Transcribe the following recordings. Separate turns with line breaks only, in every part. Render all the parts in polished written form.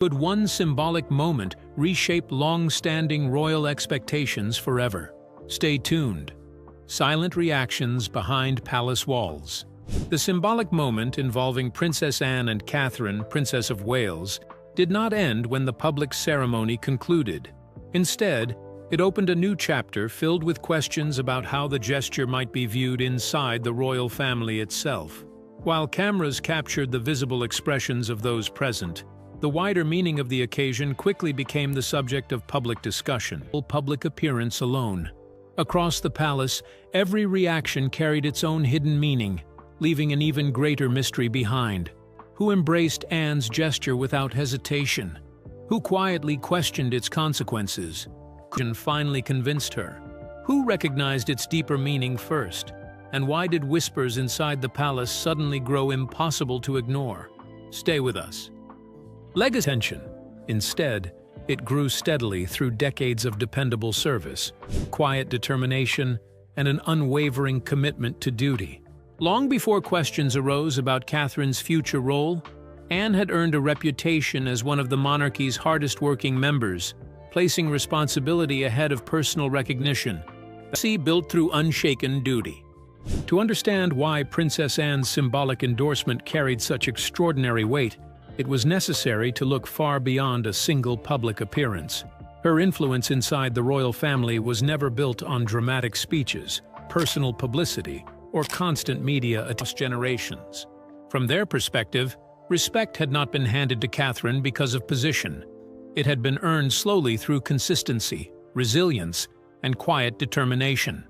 Could one symbolic moment reshape long-standing royal expectations forever? Stay tuned. Silent reactions behind palace walls. The symbolic moment involving Princess Anne and Catherine, Princess of Wales, did not end when the public ceremony concluded. Instead, it opened a new chapter filled with questions about how the gesture might be viewed inside the royal family itself. While cameras captured the visible expressions of those present, the wider meaning of the occasion quickly became the subject of public discussion. Public appearance alone. Across the palace, every reaction carried its own hidden meaning, leaving an even greater mystery behind. Who embraced Anne's gesture without hesitation? Who quietly questioned its consequences? Who finally convinced her? Who recognized its deeper meaning first? And why did whispers inside the palace suddenly grow impossible to ignore? Stay with us. Legacy tension. Instead, it grew steadily through decades of dependable service, quiet determination, and an unwavering commitment to duty. Long before questions arose about Catherine's future role, Anne had earned a reputation as one of the monarchy's hardest-working members, placing responsibility ahead of personal recognition. Built through unshaken duty. To understand why Princess Anne's symbolic endorsement carried such extraordinary weight, it was necessary to look far beyond a single public appearance. Her influence inside the royal family was never built on dramatic speeches, personal publicity, or constant media across generations. From their perspective, respect had not been handed to Catherine because of position. It had been earned slowly through consistency, resilience, and quiet determination,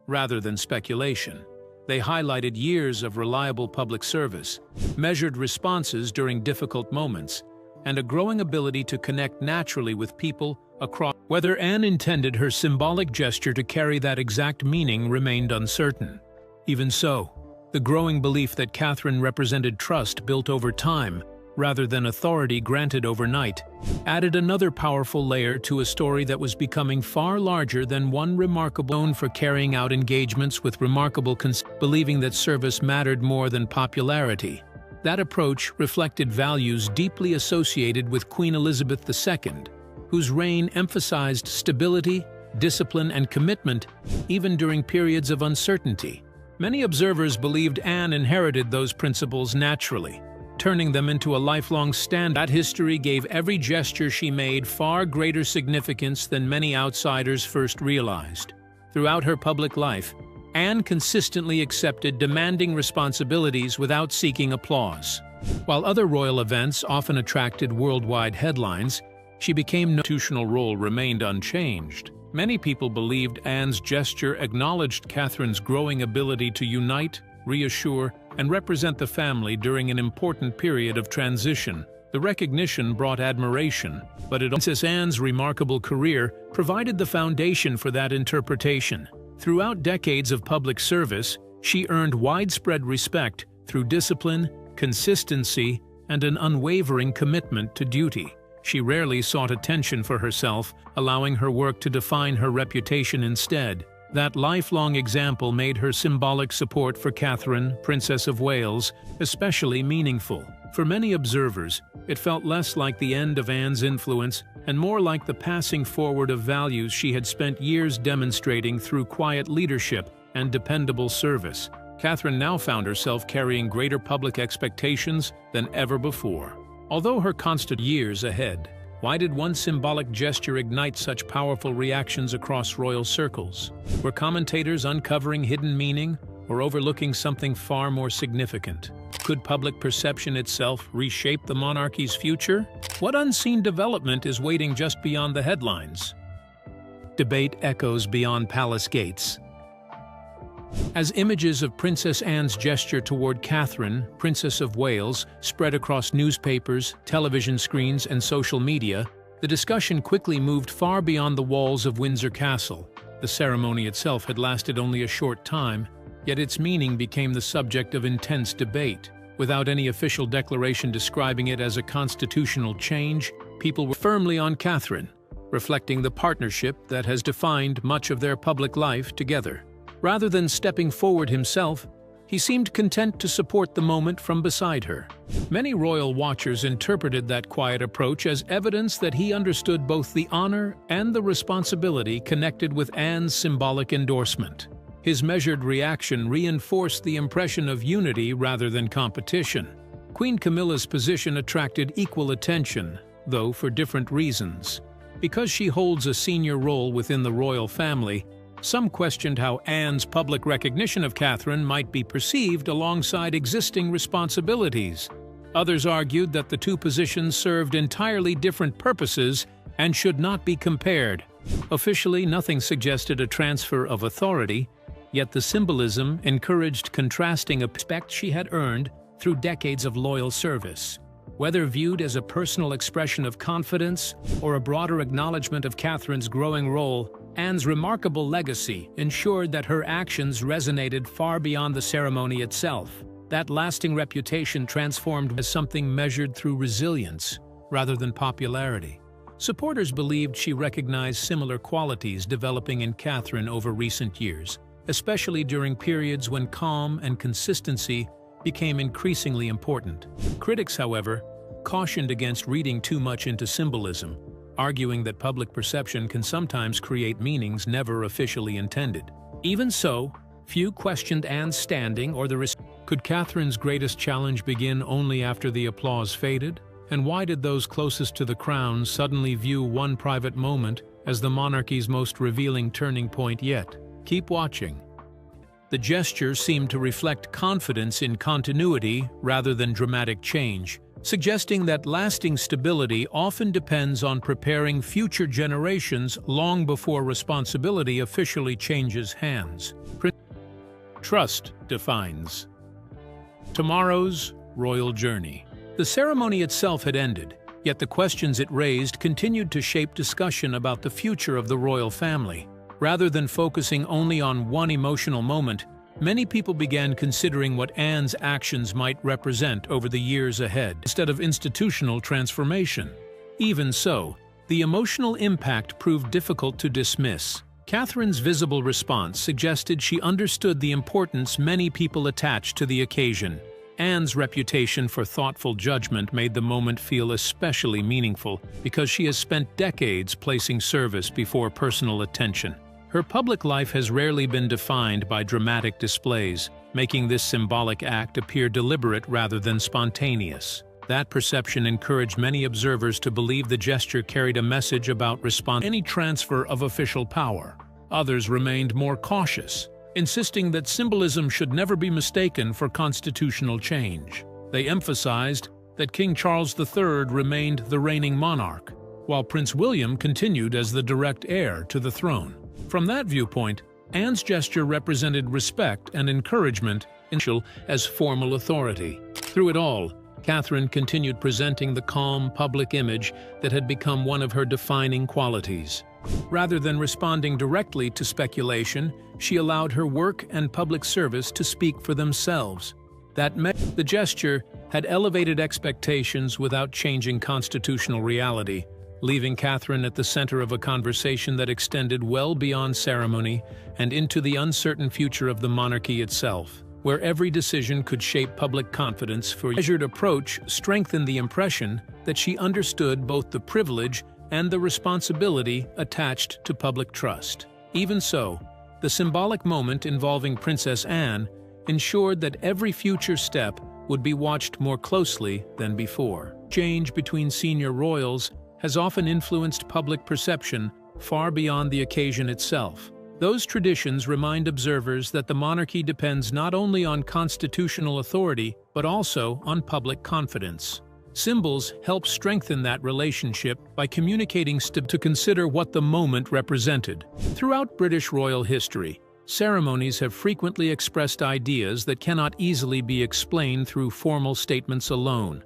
rather than speculation. They highlighted years of reliable public service, measured responses during difficult moments, and a growing ability to connect naturally with people across. Whether Anne intended her symbolic gesture to carry that exact meaning remained uncertain. Even so, the growing belief that Catherine represented trust built over time, rather than authority granted overnight, added another powerful layer to a story that was becoming far larger than one remarkable known for carrying out engagements with remarkable believing that service mattered more than popularity. That approach reflected values deeply associated with Queen Elizabeth II, whose reign emphasized stability, discipline, and commitment even during periods of uncertainty. Many observers believed Anne inherited those principles naturally, turning them into a lifelong stand. That history gave every gesture she made far greater significance than many outsiders first realized. Throughout her public life, Anne consistently accepted demanding responsibilities without seeking applause. While other royal events often attracted worldwide headlines, she became no institutional role remained unchanged. Many people believed Anne's gesture acknowledged Catherine's growing ability to unite, reassure, and represent the family during an important period of transition. The recognition brought admiration, but Princess Anne's remarkable career provided the foundation for that interpretation. Throughout decades of public service, she earned widespread respect through discipline, consistency, and an unwavering commitment to duty. She rarely sought attention for herself, allowing her work to define her reputation instead. That lifelong example made her symbolic support for Catherine, Princess of Wales, especially meaningful. For many observers, it felt less like the end of Anne's influence and more like the passing forward of values she had spent years demonstrating through quiet leadership and dependable service. Catherine now found herself carrying greater public expectations than ever before. Although her constant years ahead, why did one symbolic gesture ignite such powerful reactions across royal circles? Were commentators uncovering hidden meaning or overlooking something far more significant? Could public perception itself reshape the monarchy's future? What unseen development is waiting just beyond the headlines? Debate echoes beyond palace gates. As images of Princess Anne's gesture toward Catherine, Princess of Wales, spread across newspapers, television screens, and social media, the discussion quickly moved far beyond the walls of Windsor Castle. The ceremony itself had lasted only a short time, yet its meaning became the subject of intense debate. Without any official declaration describing it as a constitutional change, people were firmly on Catherine, reflecting the partnership that has defined much of their public life together. Rather than stepping forward himself, He seemed content to support the moment from beside her. Many royal watchers interpreted that quiet approach as evidence that he understood both the honor and the responsibility connected with Anne's symbolic endorsement. His measured reaction reinforced the impression of unity rather than competition. Queen Camilla's position attracted equal attention, though for different reasons. Because she holds a senior role within the royal family, some questioned how Anne's public recognition of Catherine might be perceived alongside existing responsibilities. Others argued that the two positions served entirely different purposes and should not be compared. Officially, nothing suggested a transfer of authority, yet the symbolism encouraged contrasting respect she had earned through decades of loyal service. Whether viewed as a personal expression of confidence or a broader acknowledgement of Catherine's growing role, Anne's remarkable legacy ensured that her actions resonated far beyond the ceremony itself. That lasting reputation transformed as something measured through resilience rather than popularity. Supporters believed she recognized similar qualities developing in Catherine over recent years, especially during periods when calm and consistency became increasingly important. Critics, however, cautioned against reading too much into symbolism, arguing that public perception can sometimes create meanings never officially intended. Even so, few questioned Anne's standing or the Could Catherine's greatest challenge begin only after the applause faded? And why did those closest to the crown suddenly view one private moment as the monarchy's most revealing turning point yet? Keep watching. The gesture seemed to reflect confidence in continuity rather than dramatic change, suggesting that lasting stability often depends on preparing future generations long before responsibility officially changes hands. Trust defines tomorrow's royal journey. The ceremony itself had ended, yet the questions it raised continued to shape discussion about the future of the royal family. Rather than focusing only on one emotional moment, many people began considering what Anne's actions might represent over the years ahead, instead of institutional transformation. Even so, the emotional impact proved difficult to dismiss. Catherine's visible response suggested she understood the importance many people attached to the occasion. Anne's reputation for thoughtful judgment made the moment feel especially meaningful because she has spent decades placing service before personal attention. Her public life has rarely been defined by dramatic displays, making this symbolic act appear deliberate rather than spontaneous. That perception encouraged many observers to believe the gesture carried a message about any transfer of official power. Others remained more cautious, insisting that symbolism should never be mistaken for constitutional change. They emphasized that King Charles III remained the reigning monarch, while Prince William continued as the direct heir to the throne. From that viewpoint, Anne's gesture represented respect and encouragement as formal authority. Through it all, Catherine continued presenting the calm public image that had become one of her defining qualities. Rather than responding directly to speculation, she allowed her work and public service to speak for themselves. The gesture had elevated expectations without changing constitutional reality, leaving Catherine at the center of a conversation that extended well beyond ceremony and into the uncertain future of the monarchy itself, where every decision could shape public confidence. For measured approach strengthened the impression that she understood both the privilege and the responsibility attached to public trust. Even so, the symbolic moment involving Princess Anne ensured that every future step would be watched more closely than before. Change between senior royals has often influenced public perception far beyond the occasion itself. Those traditions remind observers that the monarchy depends not only on constitutional authority, but also on public confidence. Symbols help strengthen that relationship by communicating to consider what the moment represented. Throughout British royal history, ceremonies have frequently expressed ideas that cannot easily be explained through formal statements alone.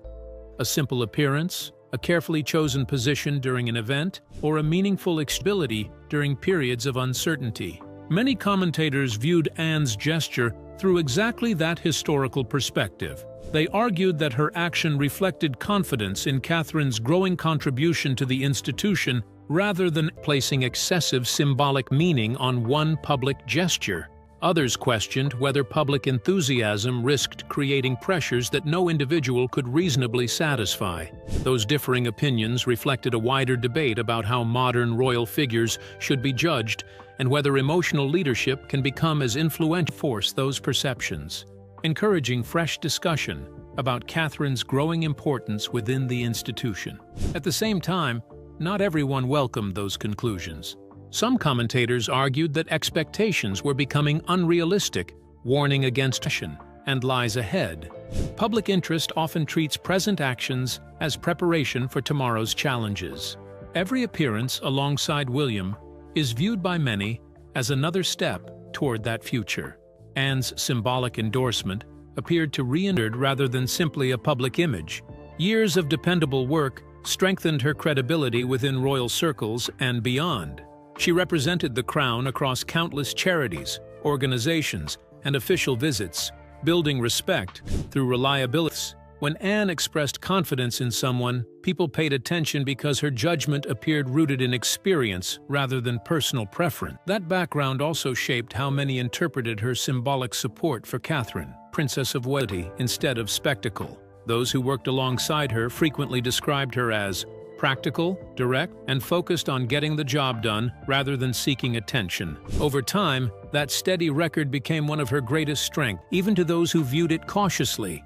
A simple appearance, a carefully chosen position during an event, or a meaningful ability during periods of uncertainty. Many commentators viewed Anne's gesture through exactly that historical perspective. They argued that her action reflected confidence in Catherine's growing contribution to the institution rather than placing excessive symbolic meaning on one public gesture. Others questioned whether public enthusiasm risked creating pressures that no individual could reasonably satisfy. Those differing opinions reflected a wider debate about how modern royal figures should be judged and whether emotional leadership can become as influential force those perceptions, encouraging fresh discussion about Catherine's growing importance within the institution. At the same time, not everyone welcomed those conclusions. Some commentators argued that expectations were becoming unrealistic, warning against action and lies ahead. Public interest often treats present actions as preparation for tomorrow's challenges. Every appearance alongside William is viewed by many as another step toward that future. Anne's symbolic endorsement appeared to reinforce rather than simply a public image. Years of dependable work strengthened her credibility within royal circles and beyond. She represented the crown across countless charities, organizations, and official visits, building respect through reliability. When Anne expressed confidence in someone, people paid attention because her judgment appeared rooted in experience rather than personal preference. That background also shaped how many interpreted her symbolic support for Catherine, Princess of Wales, instead of spectacle. Those who worked alongside her frequently described her as practical, direct, and focused on getting the job done rather than seeking attention. Over time, that steady record became one of her greatest strengths, even to those who viewed it cautiously.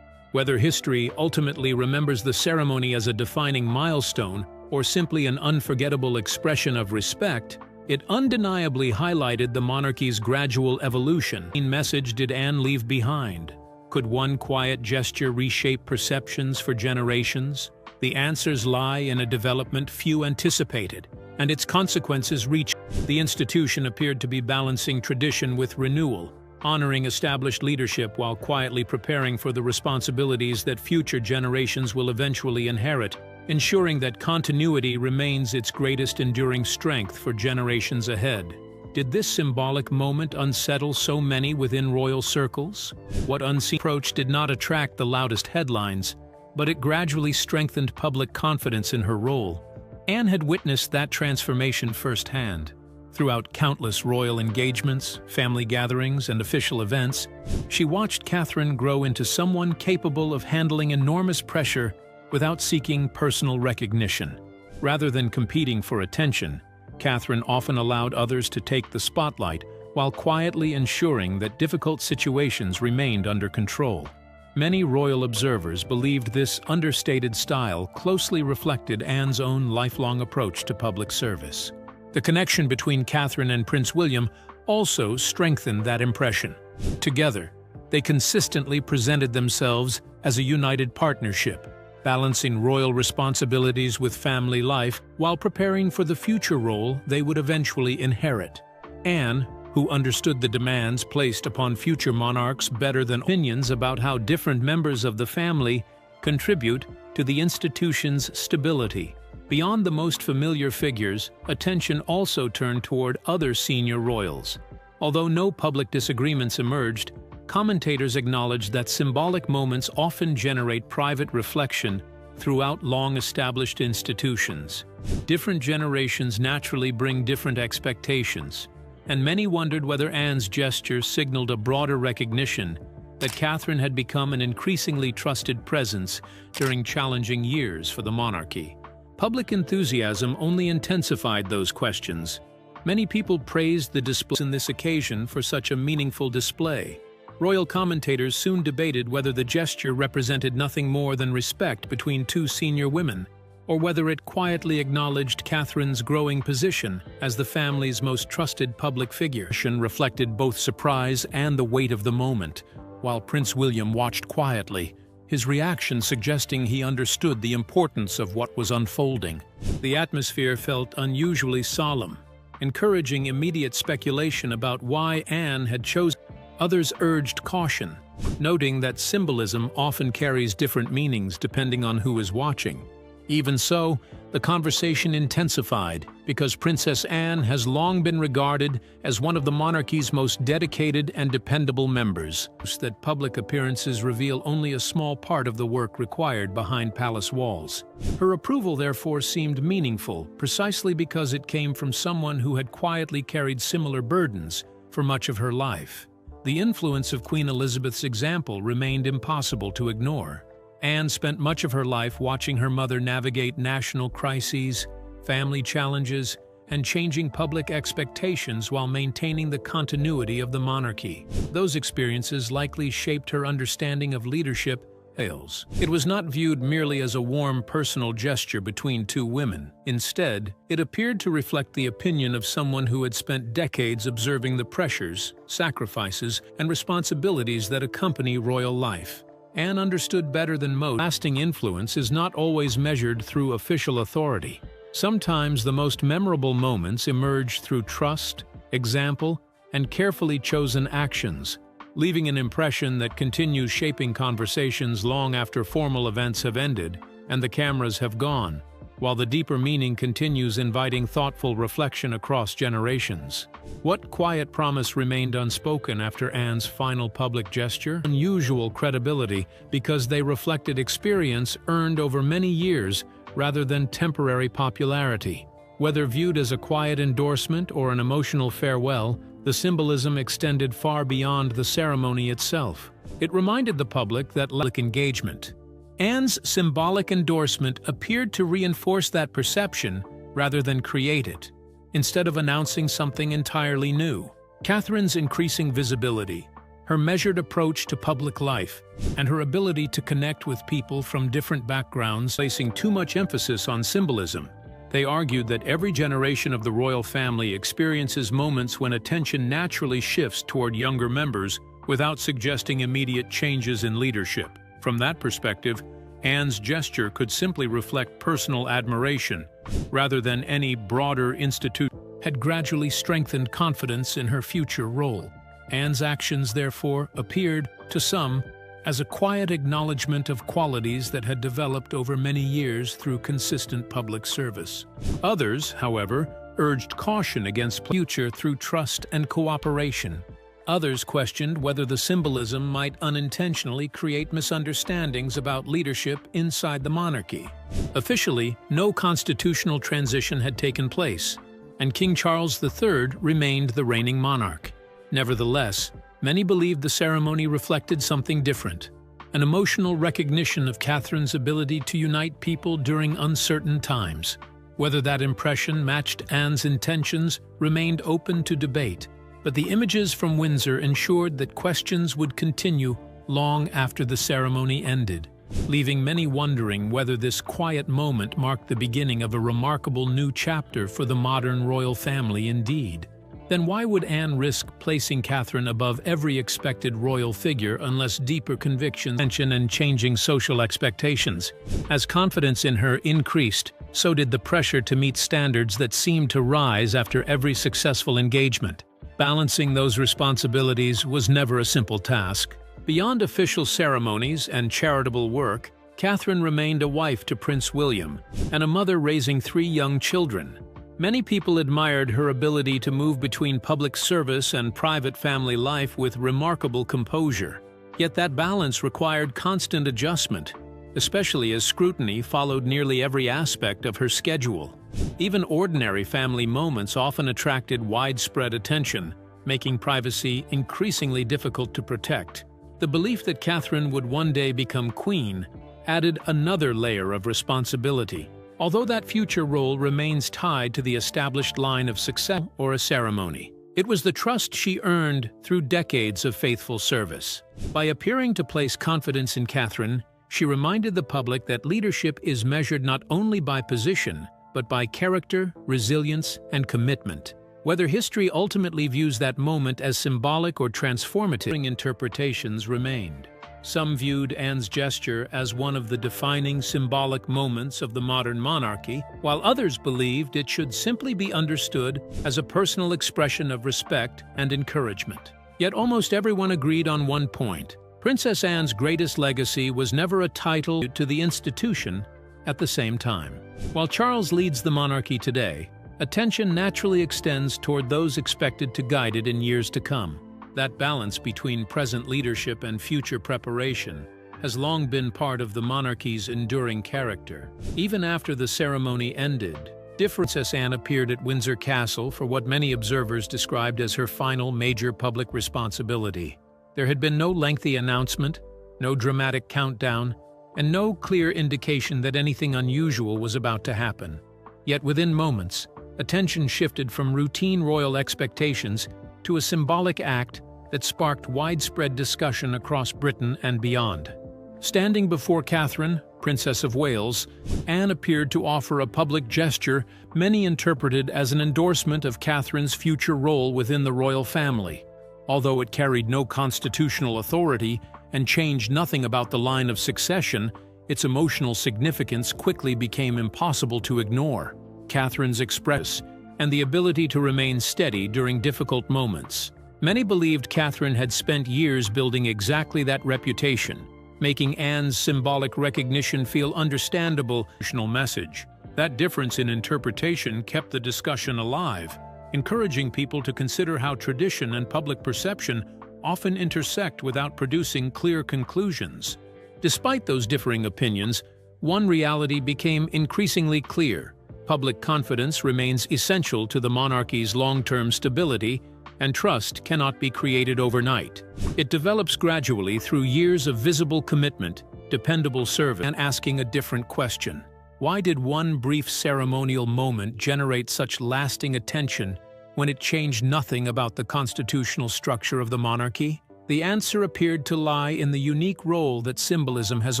Whether history ultimately remembers the ceremony as a defining milestone or simply an unforgettable expression of respect, it undeniably highlighted the monarchy's gradual evolution. What message did Anne leave behind? Could one quiet gesture reshape perceptions for generations? The answers lie in a development few anticipated, and its consequences reached. The institution appeared to be balancing tradition with renewal, honoring established leadership while quietly preparing for the responsibilities that future generations will eventually inherit, ensuring that continuity remains its greatest enduring strength for generations ahead. Did this symbolic moment unsettle so many within royal circles? What unseen approach did not attract the loudest headlines, but it gradually strengthened public confidence in her role. Anne had witnessed that transformation firsthand. Throughout countless royal engagements, family gatherings, and official events, she watched Catherine grow into someone capable of handling enormous pressure without seeking personal recognition. Rather than competing for attention, Catherine often allowed others to take the spotlight while quietly ensuring that difficult situations remained under control. Many royal observers believed this understated style closely reflected Anne's own lifelong approach to public service. The connection between Catherine and Prince William also strengthened that impression. Together, they consistently presented themselves as a united partnership, balancing royal responsibilities with family life while preparing for the future role they would eventually inherit. Anne, who understood the demands placed upon future monarchs better than opinions about how different members of the family contribute to the institution's stability. Beyond the most familiar figures, attention also turned toward other senior royals. Although no public disagreements emerged, commentators acknowledged that symbolic moments often generate private reflection throughout long-established institutions. Different generations naturally bring different expectations, and many wondered whether Anne's gesture signaled a broader recognition that Catherine had become an increasingly trusted presence during challenging years for the monarchy. Public enthusiasm only intensified those questions. Many people praised the display in this occasion for such a meaningful display. Royal commentators soon debated whether the gesture represented nothing more than respect between two senior women, or whether it quietly acknowledged Catherine's growing position as the family's most trusted public figure. Reflected both surprise and the weight of the moment, while Prince William watched quietly, his reaction suggesting he understood the importance of what was unfolding. The atmosphere felt unusually solemn, encouraging immediate speculation about why Anne had chosen. Others urged caution, noting that symbolism often carries different meanings depending on who is watching. Even so, the conversation intensified because Princess Anne has long been regarded as one of the monarchy's most dedicated and dependable members. That public appearances reveal only a small part of the work required behind palace walls. Her approval therefore seemed meaningful, precisely because it came from someone who had quietly carried similar burdens for much of her life. The influence of Queen Elizabeth's example remained impossible to ignore. Anne spent much of her life watching her mother navigate national crises, family challenges, and changing public expectations while maintaining the continuity of the monarchy. Those experiences likely shaped her understanding of leadership. It was not viewed merely as a warm personal gesture between two women. Instead, it appeared to reflect the opinion of someone who had spent decades observing the pressures, sacrifices, and responsibilities that accompany royal life. Anne understood better than most. Lasting influence is not always measured through official authority. Sometimes the most memorable moments emerge through trust, example, and carefully chosen actions, leaving an impression that continues shaping conversations long after formal events have ended and the cameras have gone, while the deeper meaning continues inviting thoughtful reflection across generations. What quiet promise remained unspoken after Anne's final public gesture? Unusual credibility, because they reflected experience earned over many years rather than temporary popularity. Whether viewed as a quiet endorsement or an emotional farewell, the symbolism extended far beyond the ceremony itself. It reminded the public that engagement. Anne's symbolic endorsement appeared to reinforce that perception rather than create it, instead of announcing something entirely new. Catherine's increasing visibility, her measured approach to public life, and her ability to connect with people from different backgrounds, placing too much emphasis on symbolism. They argued that every generation of the royal family experiences moments when attention naturally shifts toward younger members without suggesting immediate changes in leadership. From that perspective, Anne's gesture could simply reflect personal admiration, rather than any broader institution. Had gradually strengthened confidence in her future role. Anne's actions, therefore, appeared, to some, as a quiet acknowledgement of qualities that had developed over many years through consistent public service. Others, however, urged caution against future through trust and cooperation. Others questioned whether the symbolism might unintentionally create misunderstandings about leadership inside the monarchy. Officially, no constitutional transition had taken place, and King Charles III remained the reigning monarch. Nevertheless, many believed the ceremony reflected something different, an emotional recognition of Catherine's ability to unite people during uncertain times. Whether that impression matched Anne's intentions remained open to debate, but the images from Windsor ensured that questions would continue long after the ceremony ended, leaving many wondering whether this quiet moment marked the beginning of a remarkable new chapter for the modern royal family indeed. Then why would Anne risk placing Catherine above every expected royal figure unless deeper conviction and changing social expectations? As confidence in her increased, so did the pressure to meet standards that seemed to rise after every successful engagement. Balancing those responsibilities was never a simple task. Beyond official ceremonies and charitable work, Catherine remained a wife to Prince William and a mother raising 3 young children. Many people admired her ability to move between public service and private family life with remarkable composure. Yet that balance required constant adjustment, especially as scrutiny followed nearly every aspect of her schedule. Even ordinary family moments often attracted widespread attention, making privacy increasingly difficult to protect. The belief that Catherine would one day become queen added another layer of responsibility. Although that future role remains tied to the established line of success or a ceremony, it was the trust she earned through decades of faithful service. By appearing to place confidence in Catherine, she reminded the public that leadership is measured not only by position, but by character, resilience, and commitment. Whether history ultimately views that moment as symbolic or transformative, interpretations remained. Some viewed Anne's gesture as one of the defining symbolic moments of the modern monarchy, while others believed it should simply be understood as a personal expression of respect and encouragement. Yet almost everyone agreed on one point: Princess Anne's greatest legacy was never a title to the institution. At the same time, while Charles leads the monarchy today, attention naturally extends toward those expected to guide it in years to come. That balance between present leadership and future preparation has long been part of the monarchy's enduring character. Even after the ceremony ended, Princess Anne appeared at Windsor Castle for what many observers described as her final major public responsibility. There had been no lengthy announcement, no dramatic countdown, and no clear indication that anything unusual was about to happen. Yet within moments, attention shifted from routine royal expectations to a symbolic act that sparked widespread discussion across Britain and beyond. Standing before Catherine, Princess of Wales, Anne appeared to offer a public gesture many interpreted as an endorsement of Catherine's future role within the royal family. Although it carried no constitutional authority and changed nothing about the line of succession, its emotional significance quickly became impossible to ignore. Catherine's express and the ability to remain steady during difficult moments. Many believed Catherine had spent years building exactly that reputation, making Anne's symbolic recognition feel understandable. Message. That difference in interpretation kept the discussion alive, encouraging people to consider how tradition and public perception often intersect without producing clear conclusions. Despite those differing opinions, one reality became increasingly clear. Public confidence remains essential to the monarchy's long-term stability, and trust cannot be created overnight. It develops gradually through years of visible commitment, dependable service, and asking a different question. Why did one brief ceremonial moment generate such lasting attention when it changed nothing about the constitutional structure of the monarchy? The answer appeared to lie in the unique role that symbolism has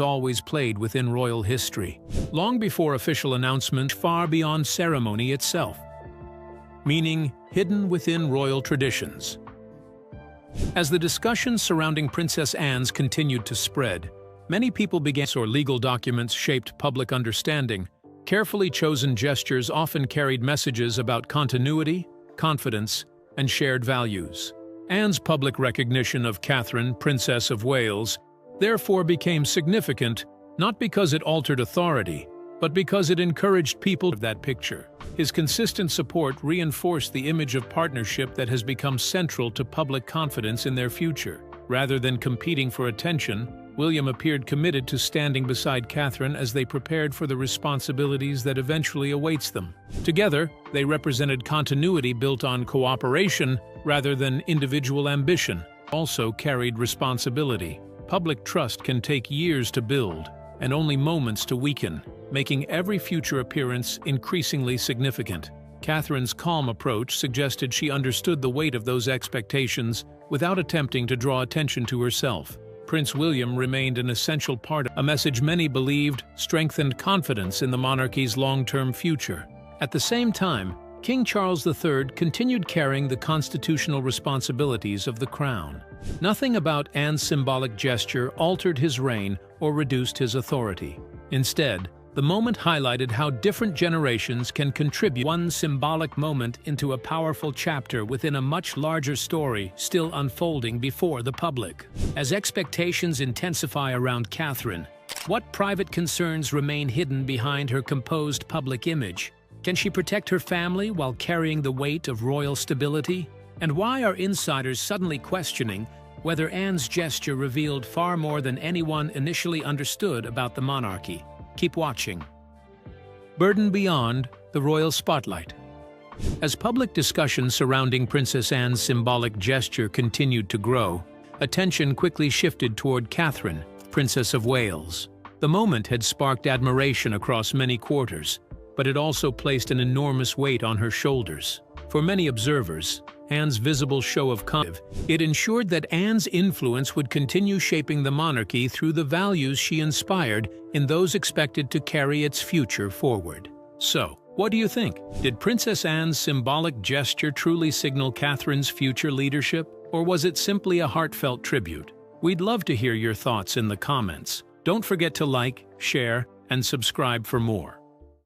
always played within royal history, long before official announcement, far beyond ceremony itself, meaning hidden within royal traditions. As the discussions surrounding Princess Anne's continued to spread, many people began or legal documents shaped public understanding. Carefully chosen gestures often carried messages about continuity, confidence, and shared values. Anne's public recognition of Catherine, Princess of Wales, therefore became significant not because it altered authority, but because it encouraged people of that picture. His consistent support reinforced the image of partnership that has become central to public confidence in their future. Rather than competing for attention, William appeared committed to standing beside Catherine as they prepared for the responsibilities that eventually awaits them. Together, they represented continuity built on cooperation rather than individual ambition. Also carried responsibility. Public trust can take years to build, and only moments to weaken, making every future appearance increasingly significant. Catherine's calm approach suggested she understood the weight of those expectations without attempting to draw attention to herself. Prince William remained an essential part of a message many believed strengthened confidence in the monarchy's long-term future. At the same time, King Charles III continued carrying the constitutional responsibilities of the crown. Nothing about Anne's symbolic gesture altered his reign or reduced his authority. Instead, the moment highlighted how different generations can contribute one symbolic moment into a powerful chapter within a much larger story still unfolding before the public. As expectations intensify around Catherine, what private concerns remain hidden behind her composed public image? Can she protect her family while carrying the weight of royal stability? And why are insiders suddenly questioning whether Anne's gesture revealed far more than anyone initially understood about the monarchy? Keep watching. Burden beyond the royal spotlight. As public discussion surrounding Princess Anne's symbolic gesture continued to grow, attention quickly shifted toward Catherine, Princess of Wales. The moment had sparked admiration across many quarters, but it also placed an enormous weight on her shoulders. For many observers, Anne's visible show of confidence, it ensured that Anne's influence would continue shaping the monarchy through the values she inspired in those expected to carry its future forward. So, what do you think? Did Princess Anne's symbolic gesture truly signal Catherine's future leadership, or was it simply a heartfelt tribute? We'd love to hear your thoughts in the comments. Don't forget to like, share, and subscribe for more.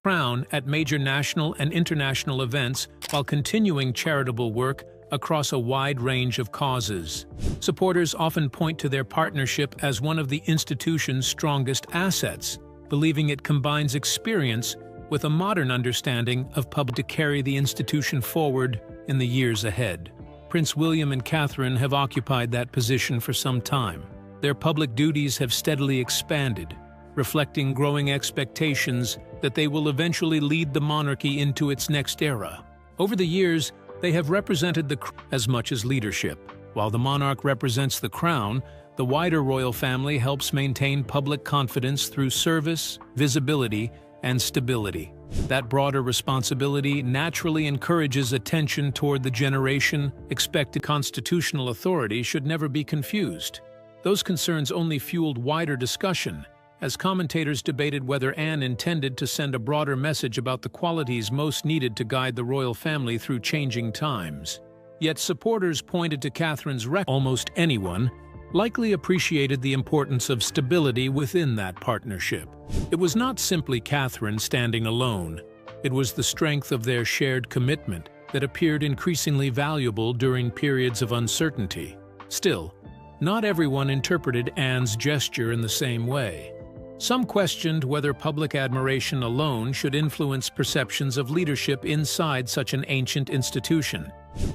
Crown at major national and international events while continuing charitable work across a wide range of causes. Supporters often point to their partnership as one of the institution's strongest assets, believing it combines experience with a modern understanding of public to carry the institution forward in the years ahead. Prince William and Catherine have occupied that position for some time. Their public duties have steadily expanded, reflecting growing expectations that they will eventually lead the monarchy into its next era. Over the years, they have represented the crown as much as leadership. While the monarch represents the crown, the wider royal family helps maintain public confidence through service, visibility, and stability. That broader responsibility naturally encourages attention toward the generation. Expected constitutional authority should never be confused. Those concerns only fueled wider discussion, as commentators debated whether Anne intended to send a broader message about the qualities most needed to guide the royal family through changing times. Yet supporters pointed to Catherine's record. Almost anyone likely appreciated the importance of stability within that partnership. It was not simply Catherine standing alone. It was the strength of their shared commitment that appeared increasingly valuable during periods of uncertainty. Still, not everyone interpreted Anne's gesture in the same way. Some questioned whether public admiration alone should influence perceptions of leadership inside such an ancient institution.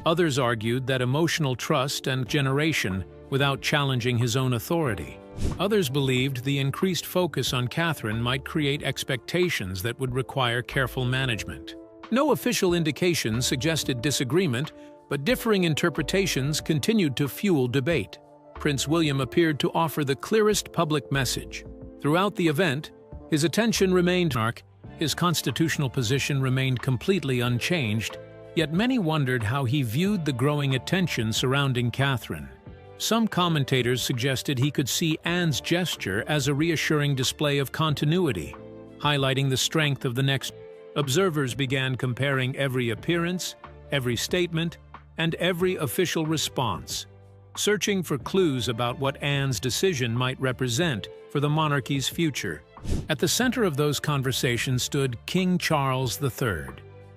Others argued that emotional trust and generation without challenging his own authority. Others believed the increased focus on Catherine might create expectations that would require careful management. No official indications suggested disagreement, but differing interpretations continued to fuel debate. Prince William appeared to offer the clearest public message. Throughout the event, his attention remained monarch, his constitutional position remained completely unchanged, yet many wondered how he viewed the growing attention surrounding Catherine. Some commentators suggested he could see Anne's gesture as a reassuring display of continuity, highlighting the strength of the next. Observers began comparing every appearance, every statement, and every official response, searching for clues about what Anne's decision might represent for the monarchy's future. At the center of those conversations stood King Charles III,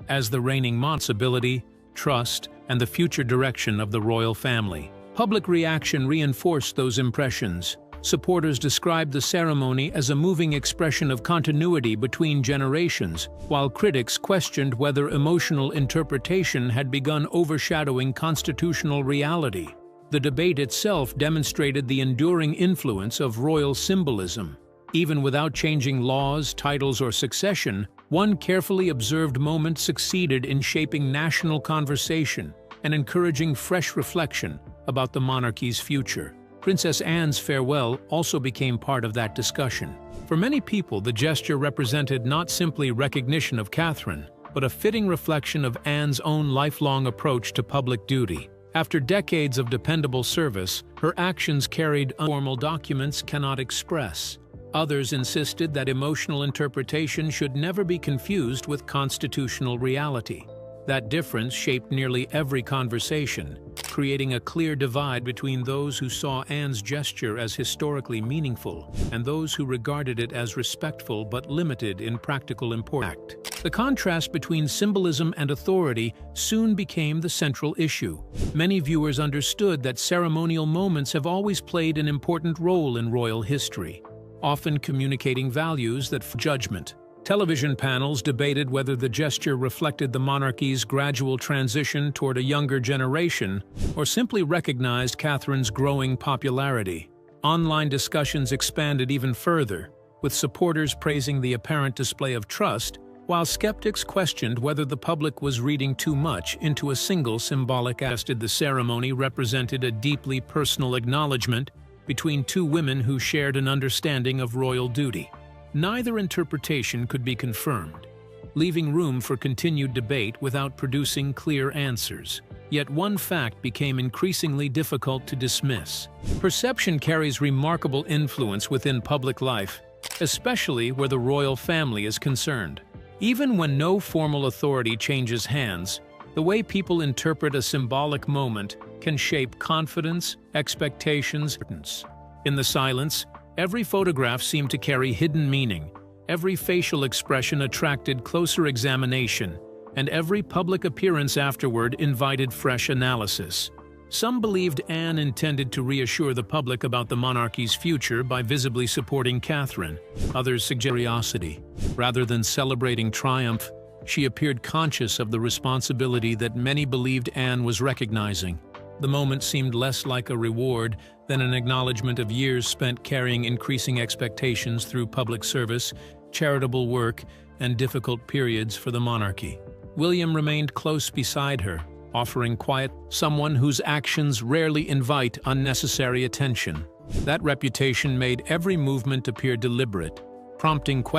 as the reigning monarch, stability, trust, and the future direction of the royal family. Public reaction reinforced those impressions. Supporters described the ceremony as a moving expression of continuity between generations, while critics questioned whether emotional interpretation had begun overshadowing constitutional reality. The debate itself demonstrated the enduring influence of royal symbolism. Even without changing laws, titles, or succession, one carefully observed moment succeeded in shaping national conversation and encouraging fresh reflection about the monarchy's future. Princess Anne's farewell also became part of that discussion. For many people, the gesture represented not simply recognition of Catherine, but a fitting reflection of Anne's own lifelong approach to public duty. After decades of dependable service, her actions carried formal documents cannot express. Others insisted that emotional interpretation should never be confused with constitutional reality. That difference shaped nearly every conversation, creating a clear divide between those who saw Anne's gesture as historically meaningful and those who regarded it as respectful but limited in practical importance. The contrast between symbolism and authority soon became the central issue. Many viewers understood that ceremonial moments have always played an important role in royal history, often communicating values that judgment. Television panels debated whether the gesture reflected the monarchy's gradual transition toward a younger generation or simply recognized Catherine's growing popularity. Online discussions expanded even further, with supporters praising the apparent display of trust, while skeptics questioned whether the public was reading too much into a single symbolic aspect. The ceremony represented a deeply personal acknowledgement between two women who shared an understanding of royal duty. Neither interpretation could be confirmed, leaving room for continued debate without producing clear answers. Yet one fact became increasingly difficult to dismiss. Perception carries remarkable influence within public life, especially where the royal family is concerned. Even when no formal authority changes hands, the way people interpret a symbolic moment can shape confidence, expectations, and importance. In the silence, every photograph seemed to carry hidden meaning, every facial expression attracted closer examination, and every public appearance afterward invited fresh analysis. Some believed Anne intended to reassure the public about the monarchy's future by visibly supporting Catherine. Others suggested curiosity. Rather than celebrating triumph, she appeared conscious of the responsibility that many believed Anne was recognizing. The moment seemed less like a reward than an acknowledgement of years spent carrying increasing expectations through public service. charitable work, and difficult periods for the monarchy. William remained close beside her, offering quiet, someone whose actions rarely invite unnecessary attention. That reputation made every movement appear deliberate, prompting questions.